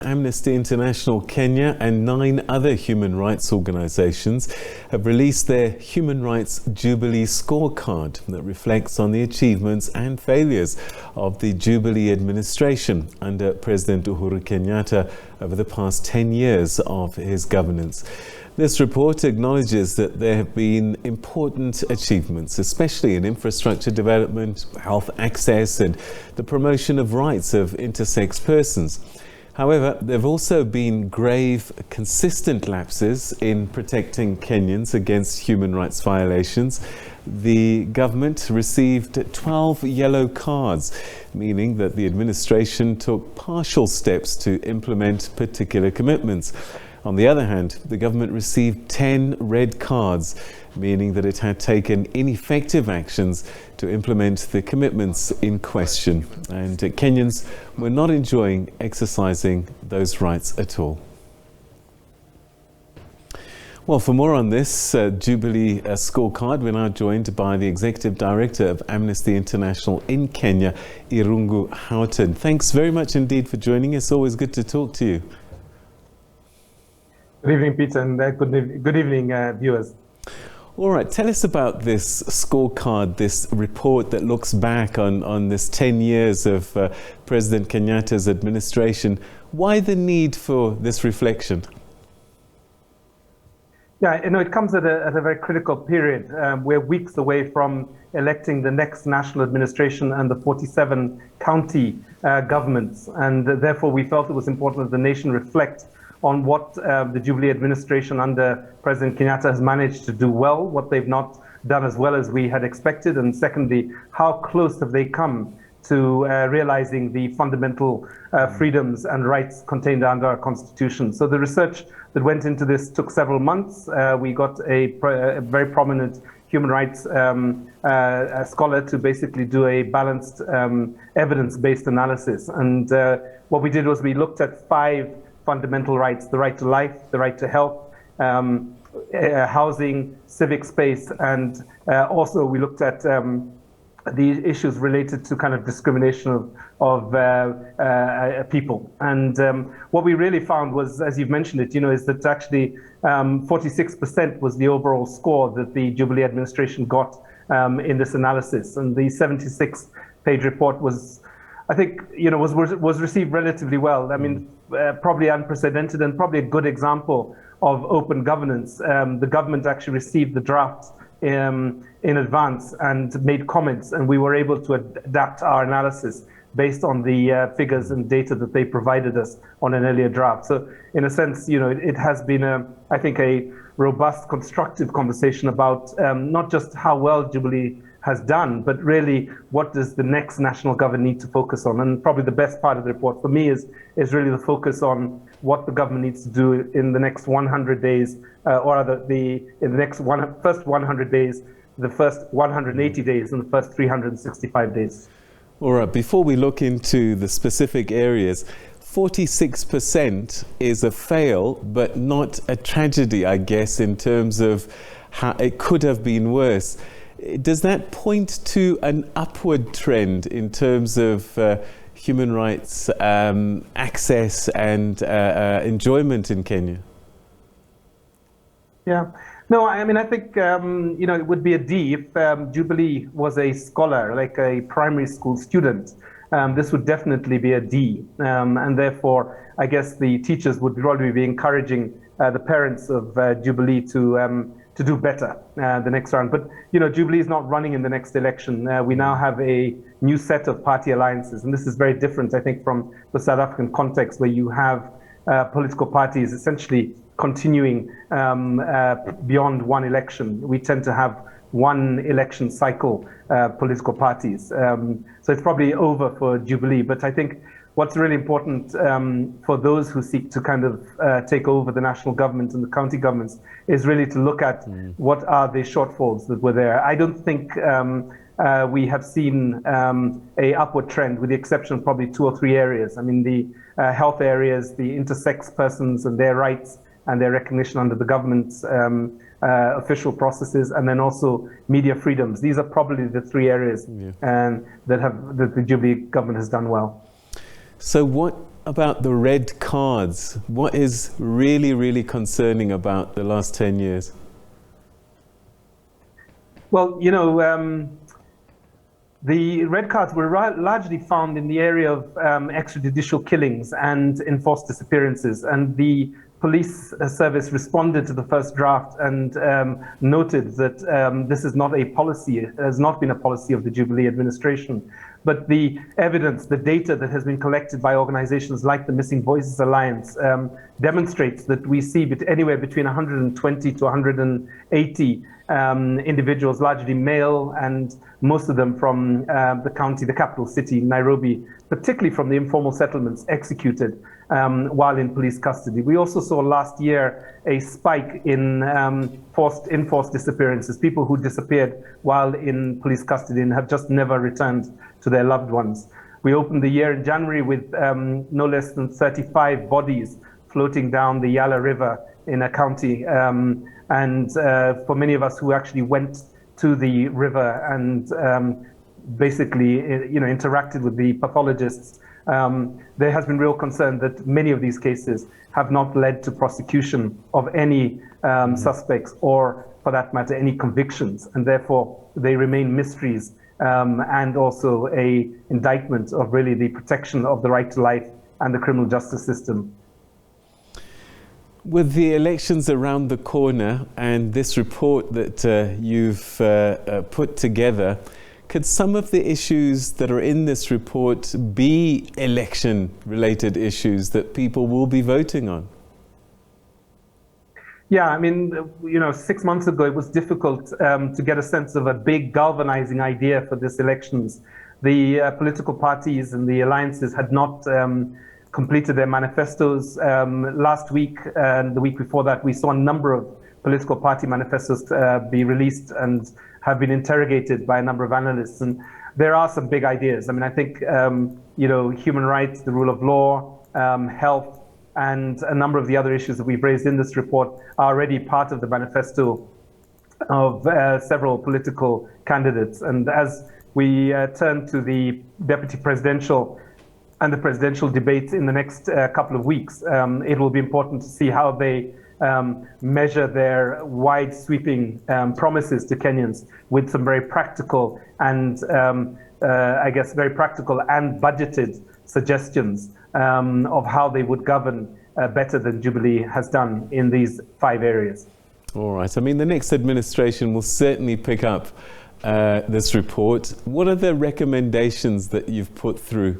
Amnesty International Kenya and 9 other human rights organizations have released their Human Rights Jubilee Scorecard that reflects on the achievements and failures of the Jubilee administration under President Uhuru Kenyatta over the past 10 years of his governance. This report acknowledges that there have been important achievements, especially in infrastructure development, health access, and the promotion of rights of intersex persons. However, there have also been grave, consistent lapses in protecting Kenyans against human rights violations. The government received 12 yellow cards, meaning that the administration took partial steps to implement particular commitments. On the other hand, the government received 10 red cards, meaning that it had taken ineffective actions to implement the commitments in question. And Kenyans were not enjoying exercising those rights at all. Well, for more on this Jubilee scorecard, we're now joined by the Executive Director of Amnesty International in Kenya, Irungu Houghton. Thanks very much indeed for joining us. Always good to talk to you. Good evening, Peter, and good evening, viewers. All right, tell us about this scorecard, this report that looks back on this 10 years of President Kenyatta's administration. Why the need for this reflection? Yeah, it comes at a very critical period. We're weeks away from electing the next national administration and the 47 county governments, and therefore we felt it was important that the nation reflect on what the Jubilee administration under President Kenyatta has managed to do well, what they've not done as well as we had expected, and secondly, how close have they come to realizing the fundamental freedoms and rights contained under our constitution. So the research that went into this took several months. We got a very prominent human rights scholar to basically do a balanced evidence-based analysis. And what we did was we looked at 5 fundamental rights: the right to life, the right to health, housing, civic space, and also we looked at the issues related to kind of discrimination of people. And what we really found was, as you've mentioned it, is that actually 46% was the overall score that the Jubilee administration got in this analysis. And the 76-page report was, I think, was received relatively well. I mean, probably unprecedented and probably a good example of open governance. The government actually received the draft in advance and made comments, and we were able to adapt our analysis based on the figures and data that they provided us on an earlier draft. So in a sense, it has been, I think, a robust, constructive conversation about not just how well Jubilee has done, but really what does the next national government need to focus on. And probably the best part of the report for me is really the focus on what the government needs to do in the next 100 days, or rather in the first 100 days, the first 180 days, and the first 365 days. All right, before we look into the specific areas, 46% is a fail, but not a tragedy, I guess, in terms of how it could have been worse. Does that point to an upward trend in terms of human rights access and enjoyment in Kenya? Yeah, no, I mean, I think, it would be a D if Jubilee was a scholar, like a primary school student. This would definitely be a D. And therefore, I guess the teachers would probably be encouraging the parents of Jubilee to do better the next round. But, Jubilee is not running in the next election. We now have a new set of party alliances. And this is very different, I think, from the South African context, where you have political parties essentially continuing beyond one election. We tend to have one election cycle political parties. So it's probably over for Jubilee. But I think what's really important for those who seek to kind of take over the national government and the county governments is really to look at what are the shortfalls that were there. I don't think we have seen a upward trend, with the exception of probably 2 or 3 areas. I mean, the health areas, the intersex persons and their rights and their recognition under the government's official processes, and then also media freedoms. These are probably the 3 areas that the Jubilee government has done well. So what about the red cards? What is really, really concerning about the last 10 years? Well, the red cards were largely found in the area of extrajudicial killings and enforced disappearances. And the police service responded to the first draft and noted that this is not a policy, it has not been a policy of the Jubilee administration. But the evidence, the data that has been collected by organizations like the Missing Voices Alliance demonstrates that we see anywhere between 120 to 180 individuals, largely male, and most of them from the capital city, Nairobi, particularly from the informal settlements, executed while in police custody. We also saw last year a spike in enforced disappearances, people who disappeared while in police custody and have just never returned to their loved ones. We opened the year in January with no less than 35 bodies floating down the Yala River in a county. And for many of us who actually went to the river and basically interacted with the pathologists, there has been real concern that many of these cases have not led to prosecution of any suspects or, for that matter, any convictions, and therefore they remain mysteries and also a indictment of really the protection of the right to life and the criminal justice system. With the elections around the corner and this report that you've put together, could some of the issues that are in this report be election-related issues that people will be voting on? Yeah, I mean, 6 months ago, it was difficult to get a sense of a big galvanizing idea for this elections. The political parties and the alliances had not completed their manifestos. Last week and the week before that, we saw a number of political party manifestos be released and have been interrogated by a number of analysts. And there are some big ideas. I mean, I think, human rights, the rule of law, health, and a number of the other issues that we've raised in this report are already part of the manifesto of several political candidates. And as we turn to the deputy presidential and the presidential debates in the next couple of weeks, it will be important to see how they measure their wide sweeping promises to Kenyans with some very practical and very practical and budgeted suggestions of how they would govern better than Jubilee has done in these 5 areas. All right. I mean, the next administration will certainly pick up this report. What are the recommendations that you've put through?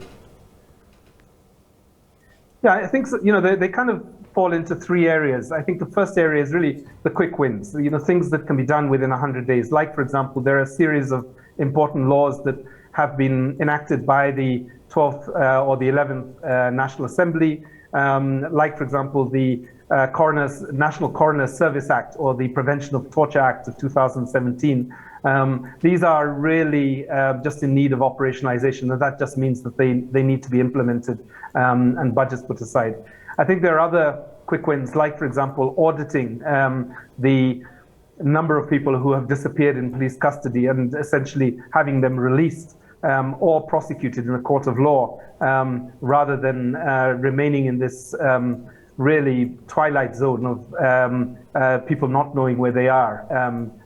Yeah, I think so, they kind of fall into 3 areas. I think the first area is really the quick wins, things that can be done within 100 days. Like, for example, there are a series of important laws that have been enacted by the 12th or the 11th National Assembly, like, for example, the National Coroner Service Act or the Prevention of Torture Act of 2017. These are really just in need of operationalization, and that just means that they need to be implemented and budgets put aside. I think there are other quick wins, like, for example, auditing the number of people who have disappeared in police custody and essentially having them released or prosecuted in a court of law, rather than remaining in this really twilight zone of people not knowing where they are,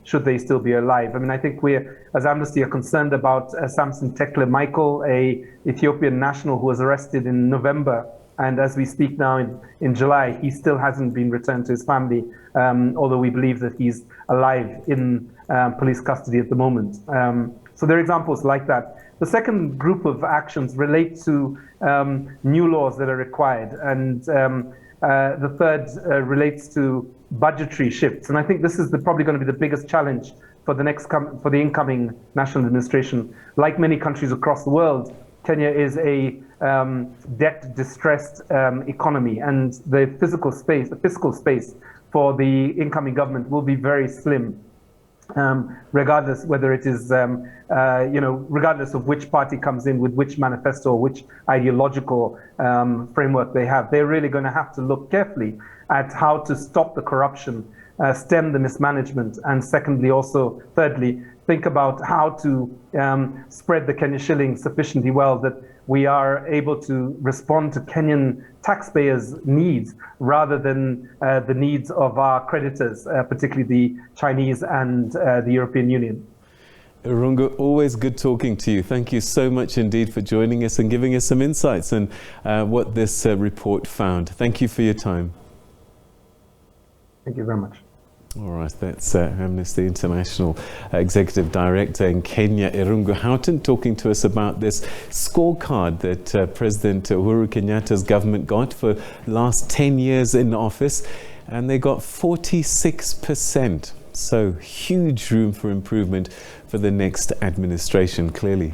should they still be alive. I mean, I think we, as Amnesty, are concerned about Samson Tekle Michael, a Ethiopian national who was arrested in November. And as we speak now in July, he still hasn't been returned to his family, although we believe that he's alive in police custody at the moment. So there are examples like that. The second group of actions relate to new laws that are required. And the third relates to budgetary shifts. And I think this is probably going to be the biggest challenge for the incoming national administration. Like many countries across the world, Kenya is a debt-distressed economy, and the fiscal space for the incoming government will be very slim, regardless whether it is, regardless of which party comes in with which manifesto or which ideological framework they have. They're really going to have to look carefully at how to stop the corruption, stem the mismanagement, and thirdly, think about how to spread the Kenya shilling sufficiently well that we are able to respond to Kenyan taxpayers' needs rather than the needs of our creditors, particularly the Chinese and the European Union. Irungu, always good talking to you. Thank you so much indeed for joining us and giving us some insights on what this report found. Thank you for your time. Thank you very much. All right, that's Amnesty International Executive Director in Kenya, Irungu Houghton, talking to us about this scorecard that President Uhuru Kenyatta's government got for the last 10 years in office, and they got 46%. So huge room for improvement for the next administration, clearly.